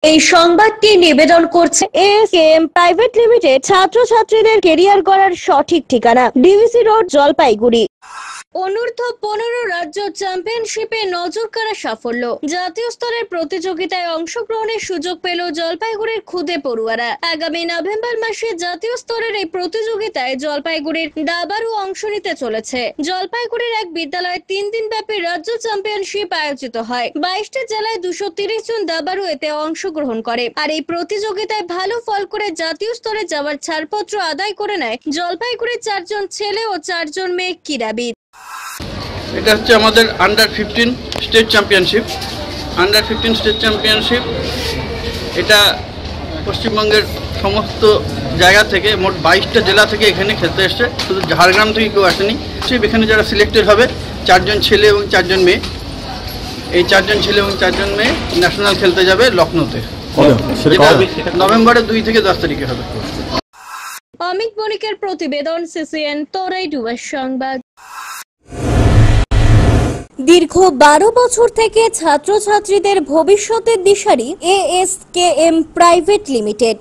এই সংবাদটি নিবেদন করছে এএসকেএম প্রাইভেট লিমিটেড। ছাত্রছাত্রীদের কেরিয়ার গড়ার সঠিক ঠিকানা, ডিভিসি রোড, জলপাইগুড়ি। অনূর্ধ্ব 15 রাজ্য চ্যাম্পিয়নশিপে নজরকাড়া সাফল্য। জাতীয় স্তরের প্রতিযোগিতায় অংশগ্রহণের সুযোগ পেল জলপাইগুড়ির খুদে পড়ুয়ারা। আগামী নভেম্বর মাসে জাতীয় স্তরের এই প্রতিযোগিতায় জলপাইগুড়ির দাবারু অংশ নিতে চলেছে। জলপাইগুড়ির এক বিদ্যালয়ে 3 দিন ব্যাপী রাজ্য চ্যাম্পিয়নশিপ আয়োজিত হয়। 22টি জেলায় 230 জন দাবারু এতে অংশগ্রহণ করে। আর এই প্রতিযোগিতায় ভালো ফল করে জাতীয় স্তরে যাওয়ার ছাড়পত্র আদায় করে নেয় জলপাইগুড়ির 4 জন ছেলে ও 4 জন মেয়ে ক্রীড়াবিদ। এটা হচ্ছে আমাদের under 15 state championship. Under 15 state championship এটা পশ্চিমবঙ্গের সমস্ত জায়গা থেকে মোট 22টা জেলা থেকে এখানে খেলতে এসছে। শুধু ঝাড়গ্রাম থেকে কেউ আসেনি। এখানে যারা সিলেক্টেড হবে 4 জন ছেলে এবং 4 জন মেয়ে। এই 4 জন ছেলে এবং 4 জন মেয়ে ন্যাশনাল খেলতে যাবে লখনৌতে। নভেম্বরের 2 থেকে 10 তারিখে হবে। অমিত বণিকের প্রতিবেদন, সিসিএন তরাই ডুয়ার সংবাদ। দীর্ঘ 12 বছর থেকে ছাত্রছাত্রীদের ভবিষ্যতের দিশারি এএসকেএম প্রাইভেট লিমিটেড।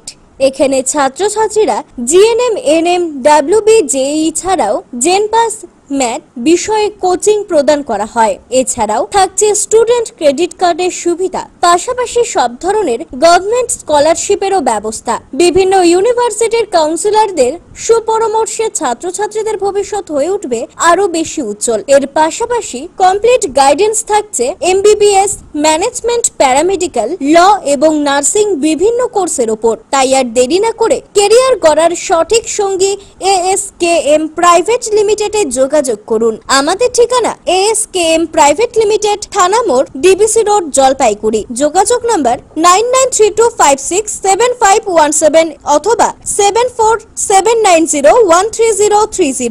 এখানে ছাত্রছাত্রীরা জিএনএম, এনএম, ডাব্লিউবি, জেই ছাড়াও জেনপাস, ম্যাথ বিষয়ে কোচিং প্রদান করা হয়। এছাড়াও থাকছে স্টুডেন্ট ক্রেডিট কার্ডের সুবিধা, পাশাপাশি সব ধরনের গভর্নমেন্ট স্কলারশিপেরও ব্যবস্থা। বিভিন্ন ইউনিভার্সিটির কাউন্সিলরদের সুপরামর্শে ছাত্রছাত্রীদের ভবিষ্যৎ হয়ে উঠবে আরো বেশি উজ্জ্বল। এর পাশাপাশি কমপ্লিট গাইডেন্স থাকছে এমবিবিএস, ম্যানেজমেন্ট, প্যারামেডিক্যাল, ল এবং নার্সিং বিভিন্ন কোর্সের ওপর। তাই আর দেরি না করে কেরিয়ার গড়ার সঠিক সঙ্গী এএসকেএম প্রাইভেট লিমিটেডে যোগাযোগ করুন। আমাদের ঠিকানা এএসকেএম প্রাইভেট লিমিটেড, থানা মোড়, ডিবিসি রোড, জলপাইগুড়ি। যোগাযোগ নাম্বার 9932567517 অথবা 7479013030।